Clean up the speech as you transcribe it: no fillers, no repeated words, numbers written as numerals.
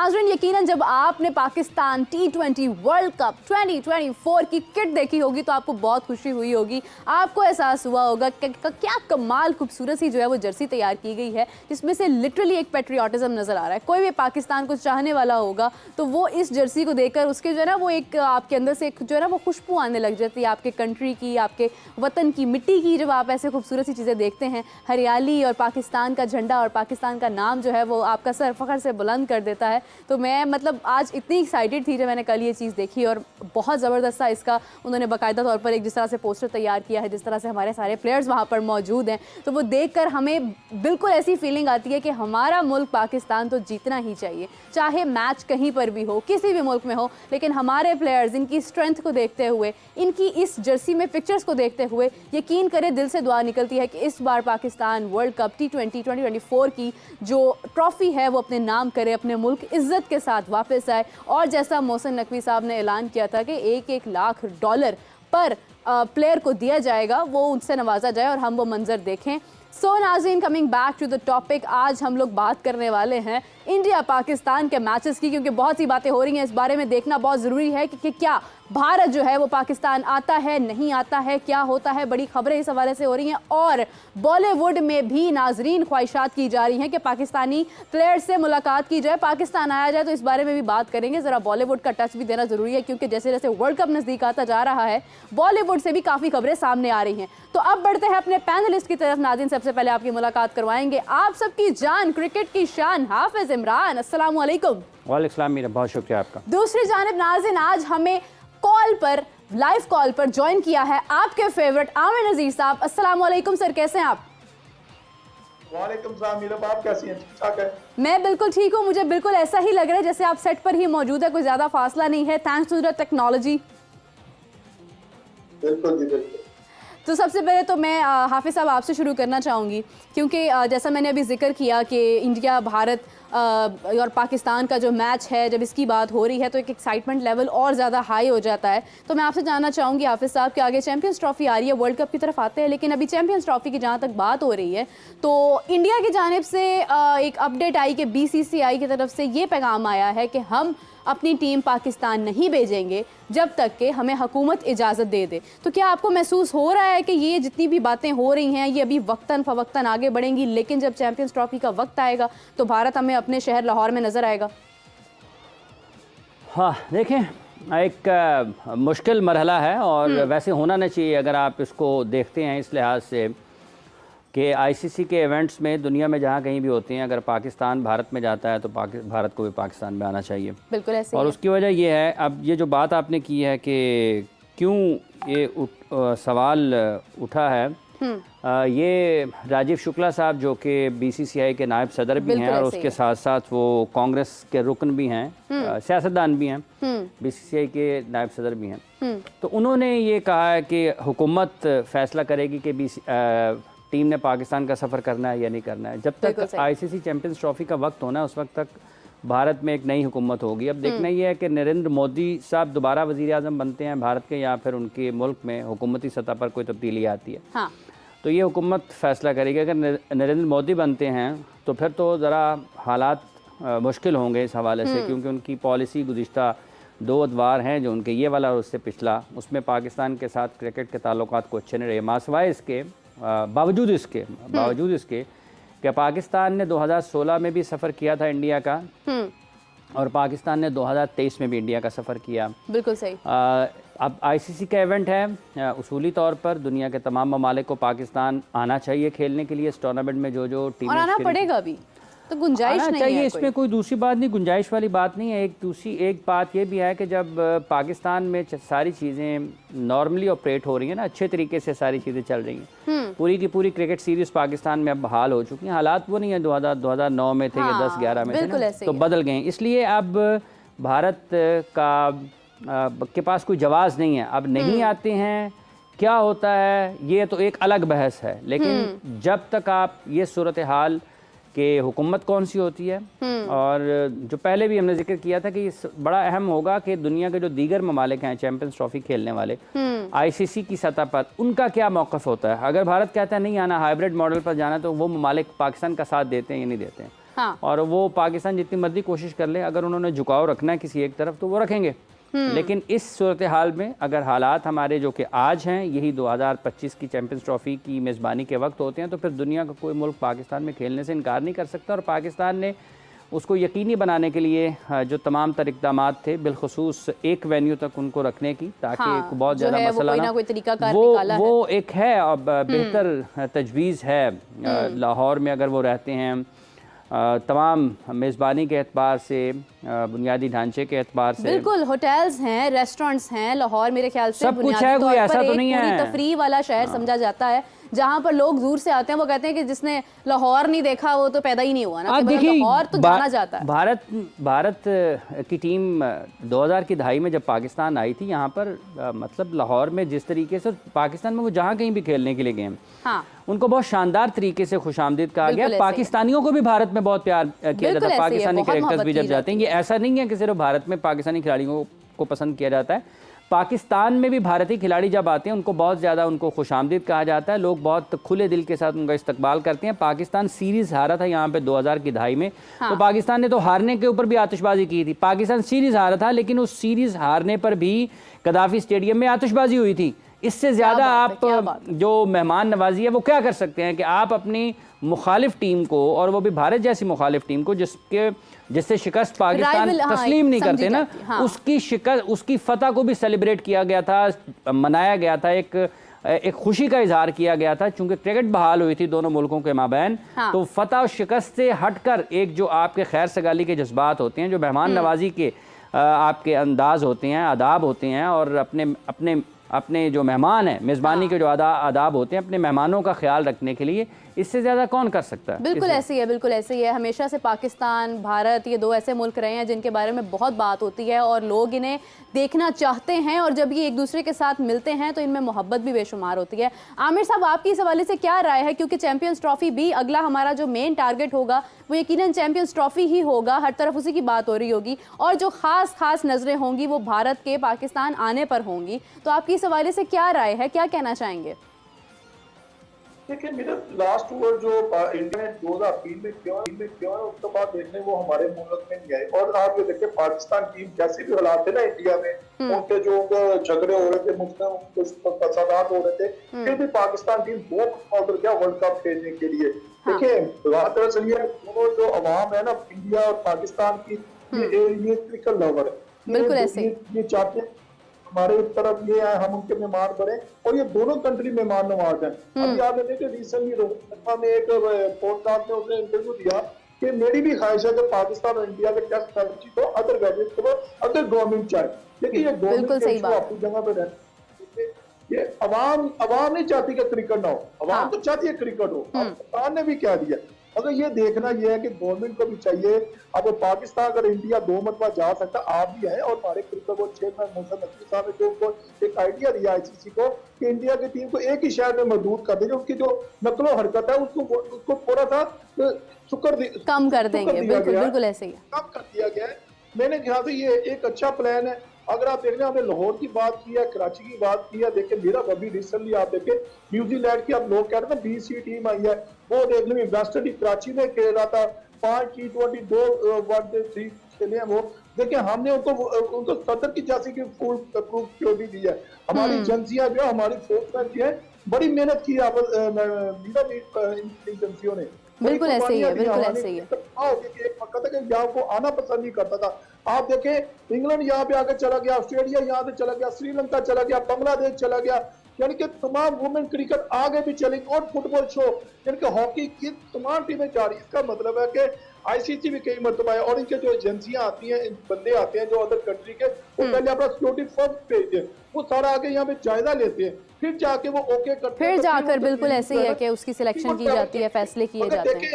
नाज़रीन, यकीनन जब आपने पाकिस्तान T20 वर्ल्ड कप 2024 की किट देखी होगी तो आपको बहुत खुशी हुई होगी। आपको एहसास हुआ होगा कि क्या कमाल खूबसूरत सी जो है वो जर्सी तैयार की गई है, जिसमें से लिटरली एक पेट्रियाटिज्म नज़र आ रहा है। कोई भी पाकिस्तान को चाहने वाला होगा तो वो इस जर्सी को देखकर उसके जो है ना वो एक आपके अंदर से एक जो है ना वो खुशबू आने लग जाती है, आपके कंट्री की, आपके वतन की, मिट्टी की। जब आप ऐसे खूबसूरत सी चीज़ें देखते हैं, हरियाली और पाकिस्तान का झंडा और पाकिस्तान का नाम जो है वो आपका सर फख्र से बुलंद कर देता है। तो मैं मतलब आज इतनी एक्साइटेड थी जब मैंने कल ये चीज़ देखी, और बहुत ज़बरदस्त था इसका उन्होंने बाकायदा तौर पर एक जिस तरह से पोस्टर तैयार किया है, जिस तरह से हमारे सारे प्लेयर्स वहाँ पर मौजूद हैं, तो वो देखकर हमें बिल्कुल ऐसी फीलिंग आती है कि हमारा मुल्क पाकिस्तान तो जीतना ही चाहिए, चाहे मैच कहीं पर भी हो, किसी भी मुल्क में हो। लेकिन हमारे प्लेयर्स, इनकी स्ट्रेंथ को देखते हुए, इनकी इस जर्सी में पिक्चर्स को देखते हुए यकीन करें दिल से दुआ निकलती है कि इस बार पाकिस्तान वर्ल्ड कप T20 2024 की जो ट्रॉफ़ी है वो अपने नाम करे, अपने मुल्क इज़्ज़त के साथ वापस आए। और जैसा मोहसिन नकवी साहब ने ऐलान किया था कि $1-1 लाख पर प्लेयर को दिया जाएगा, वो उनसे नवाजा जाए और हम वो मंजर देखें। सो नाज़रीन, coming back to the topic, आज हम लोग बात करने वाले हैं इंडिया पाकिस्तान के मैचेस की, क्योंकि बहुत सी बातें हो रही हैं। इस बारे में देखना बहुत ज़रूरी है कि क्या भारत जो है वो पाकिस्तान आता है, नहीं आता है, क्या होता है। बड़ी खबरें इस हवाले से हो रही हैं और बॉलीवुड में भी नाजरीन ख्वाहिशात की जा रही हैं कि पाकिस्तानी प्लेयर से मुलाकात की जाए, पाकिस्तान आया जाए। तो इस बारे में भी बात करेंगे। ज़रा बॉलीवुड का टच भी देना ज़रूरी है, क्योंकि जैसे जैसे वर्ल्ड कप नज़दीक आता जा रहा है, बॉलीवुड से भी काफ़ी खबरें सामने आ रही हैं। तो अब बढ़ते हैं अपने पैनलिस्ट की तरफ। नाज़रीन, सबसे पहले आपकी मुलाकात करवाएंगे आप सबकी जान, क्रिकेट की शान, हाफिज इमरान। अस्सलाम वालेकुम। वालेकुम सलाम मीरा, बहुत शुक्रिया आपका। दूसरी जानिब नाज़रीन, आज हमें कॉल पर, लाइव कॉल पर ज्वाइन किया है आपके फेवरेट आमिर नज़ीर साहब। अस्सलाम वालेकुम सर, कैसे हैं आप? वालेकुम सलाम मीरा, आप कैसी हैं? ठीक ठाक है। मैं बिल्कुल ठीक हूँ। मुझे बिल्कुल ऐसा ही लग रहा है जैसे आप सेट पर ही मौजूद है, कोई ज़्यादा फासला नहीं है, थैंक्स टू द टेक्नोलॉजी। बिल्कुल जी, बिल्कुल। तो सबसे पहले तो मैं हाफिज़ साहब आपसे शुरू करना चाहूँगी, क्योंकि जैसा मैंने अभी जिक्र किया कि इंडिया भारत और पाकिस्तान का जो मैच है, जब इसकी बात हो रही है तो एक एक्साइटमेंट लेवल और ज़्यादा हाई हो जाता है। तो मैं आपसे जानना चाहूँगी हाफिज़ साहब कि आगे चैंपियंस ट्रॉफ़ी आ रही है, वर्ल्ड कप की तरफ आते हैं, लेकिन अभी चैंपियंस ट्रॉफ़ी की जहाँ तक बात हो रही है तो इंडिया की जानिब से एक अपडेट आई कि BCCI की तरफ से ये पैगाम आया है कि हम अपनी टीम पाकिस्तान नहीं भेजेंगे जब तक कि हमें हुकूमत इजाज़त दे दे। तो क्या आपको महसूस हो रहा है कि ये जितनी भी बातें हो रही हैं ये अभी वक्तन फ़वक्तन आगे बढ़ेंगी, लेकिन जब चैंपियंस ट्रॉफ़ी का वक्त आएगा तो भारत हमें अपने शहर लाहौर में नज़र आएगा? हाँ देखें, एक मुश्किल मरहला है और वैसे होना नहीं चाहिए अगर आप इसको देखते हैं इस लिहाज से कि ICC के इवेंट्स में दुनिया में जहाँ कहीं भी होते हैं, अगर पाकिस्तान भारत में जाता है तो भारत को भी पाकिस्तान में आना चाहिए। बिल्कुल ऐसे। और उसकी वजह ये है, अब ये जो बात आपने की है कि क्यों ये सवाल उठा है, ये राजीव शुक्ला साहब जो कि BCCI के नायब सदर भी हैं और उसके साथ साथ वो कांग्रेस के रुकन भी हैं, सियासतदान भी हैं, BCCI के नायब सदर भी हैं। तो उन्होंने ये कहा है कि हुकूमत फ़ैसला करेगी कि टीम ने पाकिस्तान का सफ़र करना है या नहीं करना है। जब तक ICC चैंपियंस ट्रॉफ़ी का वक्त होना है उस वक्त तक भारत में एक नई हुकूमत होगी। अब देखना ये है कि नरेंद्र मोदी साहब दोबारा वज़ीर आज़म बनते हैं भारत के, या फिर उनके मुल्क में हुकूमती सतह पर कोई तब्दीली आती है। हाँ। तो ये हुकूमत फ़ैसला करेगी। अगर नरेंद्र मोदी बनते हैं तो फिर तो ज़रा हालात मुश्किल होंगे इस हवाले से, क्योंकि उनकी पॉलिसी गुज़िश्ता 2 अदवार हैं जो उनके ये वाला और उससे पिछला, उसमें पाकिस्तान के साथ क्रिकेट के ताल्लुकात को अच्छे नहीं रहे। मासवाए इसके बावजूद इसके कि पाकिस्तान ने 2016 में भी सफ़र किया था इंडिया का और पाकिस्तान ने 2023 में भी इंडिया का सफ़र किया। बिल्कुल सही। अब ICC का इवेंट है, उसूली तौर पर दुनिया के तमाम ममालिक को पाकिस्तान आना चाहिए खेलने के लिए इस टूर्नामेंट में, जो टीम आना पड़ेगा भी, तो गुंजाइश नहीं चाहिए है इसमें कोई दूसरी बात नहीं, गुंजाइश वाली बात नहीं है। एक बात ये भी है कि जब पाकिस्तान में सारी चीज़ें नॉर्मली ऑपरेट हो रही हैं ना, अच्छे तरीके से सारी चीज़ें चल रही हैं, पूरी की पूरी क्रिकेट सीरीज़ पाकिस्तान में अब बहाल हो चुकी हैं। हालात वो नहीं है 2009 में थे या 10-11 में थे, तो बदल गए। इसलिए अब भारत के पास कोई जवाब नहीं है। अब नहीं आते हैं, क्या होता है ये तो एक अलग बहस है, लेकिन जब तक आप ये सूरत हाल कि हुकूमत कौन सी होती है, और जो पहले भी हमने जिक्र किया था कि बड़ा अहम होगा कि दुनिया के जो दीगर ममालिक हैं चैंपियंस ट्रॉफी खेलने वाले ICC की सतह पर, उनका क्या मौक़िफ़ होता है। अगर भारत कहता है नहीं आना, हाइब्रिड मॉडल पर जाना, तो वो ममालिक पाकिस्तान का साथ देते हैं या नहीं देते हैं। हाँ। और वो पाकिस्तान जितनी मर्जी कोशिश कर ले, अगर उन्होंने झुकाव रखना है किसी एक तरफ तो वो रखेंगे। लेकिन इस सूरत हाल में अगर हालात हमारे जो कि आज हैं, यही 2025 की चैंपियंस ट्रॉफी की मेज़बानी के वक्त होते हैं, तो फिर दुनिया का कोई मुल्क पाकिस्तान में खेलने से इनकार नहीं कर सकता। और पाकिस्तान ने उसको यकीनी बनाने के लिए जो तमाम तर इक़दामात थे, बिलखुसूस एक वेन्यू तक उनको रखने की, ताकि हाँ, बहुत ज़्यादा है, मसला ना, कोई तरीकाकार निकाला वो एक है। अब बेहतर तजवीज़ है लाहौर में, अगर वो रहते हैं तमाम मेज़बानी के एतबार से, बुनियादी ढांचे के एतबार से, बिल्कुल होटल्स हैं, रेस्टोरेंट्स हैं लाहौर, मेरे ख्याल से सब कुछ है, कोई ऐसा तो नहीं है। तफरीह वाला शहर समझा जाता है, जहाँ पर लोग दूर से आते हैं। वो कहते हैं कि जिसने लाहौर नहीं देखा वो तो पैदा ही नहीं हुआ ना। देखिए, लाहौर तो जाना जाता है। भारत की टीम 2000 की दहाई में जब पाकिस्तान आई थी यहाँ पर, मतलब लाहौर में जिस तरीके से पाकिस्तान में वो जहाँ कहीं भी खेलने के लिए गए, हाँ, उनको बहुत शानदार तरीके से खुशामदीद कहा गया। पाकिस्तानियों को भी भारत में बहुत प्यार किया जाता है। पाकिस्तानी कैरेक्टर्स भी जब जाते हैं, ये ऐसा नहीं है कि सिर्फ भारत में पाकिस्तानी खिलाड़ियों को पसंद किया जाता है, पाकिस्तान में भी भारतीय खिलाड़ी जब आते हैं उनको बहुत ज़्यादा उनको खुशामदीद कहा जाता है। लोग बहुत खुले दिल के साथ उनका इस्तकबाल करते हैं। पाकिस्तान सीरीज़ हारा था यहाँ पे 2000 की दहाई में, हाँ। तो पाकिस्तान ने तो हारने के ऊपर भी आतिशबाजी की थी। पाकिस्तान सीरीज़ हारा था, लेकिन उस सीरीज़ हारने पर भी गद्दाफी स्टेडियम में आतिशबाजी हुई थी। इससे ज़्यादा आप जो मेहमान नवाजी है वो क्या कर सकते हैं कि आप अपनी मुखालिफ टीम को, और वो भी भारत जैसी मुखालिफ टीम को जिससे शिकस्त पाकिस्तान तस्लीम नहीं करते ना, हाँ। उसकी शिकस्त, उसकी फतह को भी सेलिब्रेट किया गया था, मनाया गया था, एक खुशी का इजहार किया गया था। चूंकि क्रिकेट बहाल हुई थी दोनों मुल्कों के माबैन, हाँ। तो फतह और शिकस्त से हटकर एक जो आपके खैर सगाली के जज्बात होते हैं, जो मेहमान नवाजी के आपके अंदाज होते हैं, आदाब होते हैं, और अपने जो मेहमान हैं, मेज़बानी के जो आदाब होते हैं, अपने मेहमानों का ख्याल रखने के लिए, इससे ज़्यादा कौन कर सकता है? बिल्कुल ऐसे ही है, बिल्कुल ऐसे ही है। हमेशा से पाकिस्तान, भारत, ये दो ऐसे मुल्क रहे हैं जिनके बारे में बहुत बात होती है और लोग इन्हें देखना चाहते हैं, और जब ये एक दूसरे के साथ मिलते हैं तो इनमें मोहब्बत भी बेशुमार होती है। आमिर साहब, आपकी इस हवाले से क्या राय है? क्योंकि चैंपियंस ट्रॉफी भी अगला हमारा जो मेन टारगेट होगा वो यकीनन चैंपियंस ट्रॉफी ही होगा, हर तरफ उसी की बात हो रही होगी, और जो खास नज़रें होंगी वो भारत के पाकिस्तान आने पर होंगी। तो आपकी इस हवाले से क्या राय है, क्या कहना चाहेंगे? देखिए, मेरा लास्ट ओवर जो इंडिया ने 2003 में क्यों है, उसके बाद देखने वो हमारे मुल्क में नहीं आए। और आप ये देखिए, पाकिस्तान टीम कैसे भी हालात थे ना इंडिया में, उनके जो झगड़े हो रहे थे, मुख्तलिफ फसादात हो रहे थे, फिर भी पाकिस्तान टीम बहुत उतर गया वर्ल्ड कप खेलने के लिए। देखिए, बात दरअसल ये दोनों जो अवाम है ना इंडिया और पाकिस्तान की, ये क्रिकेट लवर है, बिल्कुल ऐसे ये चाहते हैं हमारे तरफ ये है, हम उनके मेहमान बने, और ये दोनों कंट्री मेहमान नवाज हैं। अभी आपने देखा रिसेंटली रोहित शर्मा ने एक पॉडकास्ट में उसने इंटरव्यू दिया कि मेरी भी ख्वाहिश है कि पाकिस्तान और इंडिया के टेस्ट मैच को अदर वेन्यूज को अदर गवर्नमेंट चाहे। देखिए, ये गवर्नमेंट अपनी जगह पे रहती, ये अवाम नहीं चाहती कि क्रिकेट ना हो, अवाम तो चाहती है क्रिकेट हो। पाकिस्तान ने भी कह दिया। अगर ये देखना ये है कि गवर्नमेंट को भी चाहिए, अब पाकिस्तान अगर इंडिया 2 मरतबा जा सकता, आप भी हैं, और हमारे cricket board chairman Mohammad Naqvi साहब ने जो उनको एक आइडिया दिया आईसीसी को कि इंडिया की टीम को एक ही शहर में महदूद कर देंगे, उसकी जो नकलो हरकत है उसको थोड़ा सा कम कर देंगे। बिल्कुल ऐसे ही कम कर दिया गया है। मेरे ख्याल से ये एक अच्छा प्लान है। अगर आप देख रहे हैं, हमने लाहौर की बात की है, कराची की बात की है, देखिए मेरा अभी रिसेंटली आप देखें न्यूजीलैंड की, अब लोग कह रहे थे 20 टीम आई है, वो देख लें वेस्ट इंडीज कराची में खेल रहा था, 5 T20 2 1-3 खेले हैं वो। देखिए, हमने उनको 70 की जैसी की फुल प्रूफ सिक्योरिटी दी है। हमारी एजेंसियां जो है, हमारी फोर्समैन जो है, बड़ी मेहनत की है एजेंसियों ने। बिल्कुल ऐसे ही है, बिल्कुल ऐसे ही है। एक वक्त था कि यहाँ को आना पसंद नहीं करता था। आप देखें, इंग्लैंड यहाँ पे आकर चला गया, ऑस्ट्रेलिया यहाँ से चला गया, श्रीलंका चला गया, बांग्लादेश चला गया, यानी कि तमाम वुमेन क्रिकेट आगे भी चलेंगे, और फुटबॉल शो यानी कि हॉकी की तमाम टीमें जा रही। इसका मतलब है कि आईसीसी भी कई मरतबा है, और इनके जो एजेंसियां आती हैं, बंदे आते हैं जो अदर कंट्री के, वो पहले अपना सिक्योरिटी फर्म भेजते हैं, वो सारा आके यहाँ पे जायजा लेते हैं, फिर जाके वो ओके करते हैं, फिर जाकर बिल्कुल ऐसे ही है कि उसकी सिलेक्शन की जाती है, फैसले किए जाते हैं।